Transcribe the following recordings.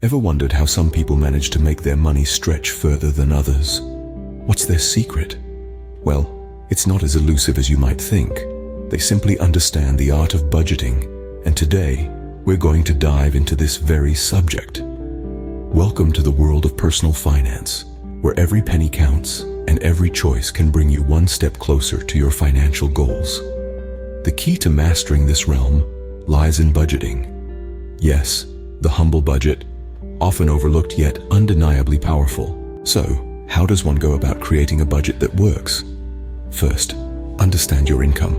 Ever wondered how some people manage to make their money stretch further than others? What's their secret? Well, it's not as elusive as you might think. They simply understand the art of budgeting, and today, we're going to dive into this very subject. Welcome to the world of personal finance, where every penny counts and every choice can bring you one step closer to your financial goals. The key to mastering this realm lies in budgeting. Yes, the humble budget, often overlooked yet undeniably powerful. So, how does one go about creating a budget that works? First, understand your income.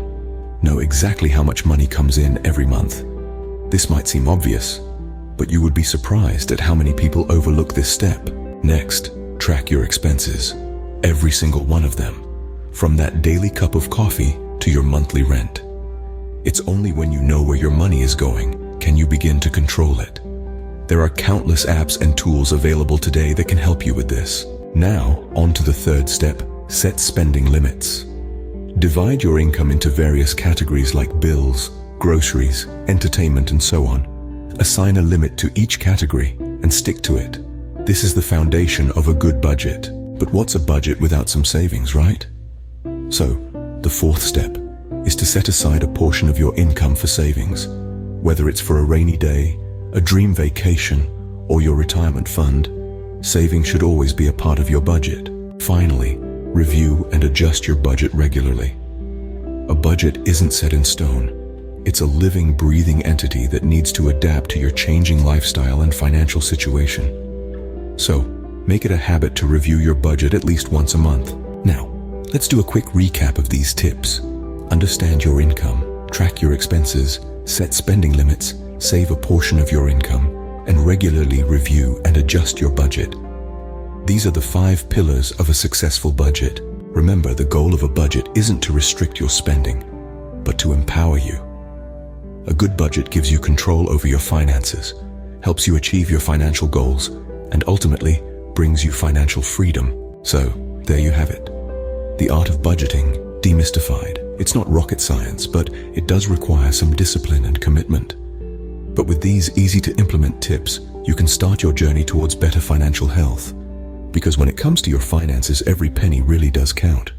Know exactly how much money comes in every month. This might seem obvious, but you would be surprised at how many people overlook this step. Next, track your expenses, every single one of them, from that daily cup of coffee to your monthly rent. It's only when you know where your money is going can you begin to control it. There are countless apps and tools available today that can help you with this. Now, on to the third step, set spending limits. Divide your income into various categories like bills, groceries, entertainment, and so on. Assign a limit to each category and stick to it. This is the foundation of a good budget. But what's a budget without some savings, right? So, the fourth step is to set aside a portion of your income for savings. Whether it's for a rainy day, a dream vacation, or your retirement fund, saving should always be a part of your budget. Finally, review and adjust your budget regularly. A budget isn't set in stone. It's a living, breathing entity that needs to adapt to your changing lifestyle and financial situation. So, make it a habit to review your budget at least once a month. Now, let's do a quick recap of these tips. Understand your income, track your expenses, set spending limits, save a portion of your income, and regularly review and adjust your budget. These are the 5 pillars of a successful budget. Remember, the goal of a budget isn't to restrict your spending, but to empower you. A good budget gives you control over your finances, helps you achieve your financial goals, and ultimately brings you financial freedom. So, there you have it. The art of budgeting, demystified. It's not rocket science, but it does require some discipline and commitment. But with these easy-to-implement tips, you can start your journey towards better financial health. Because when it comes to your finances, every penny really does count.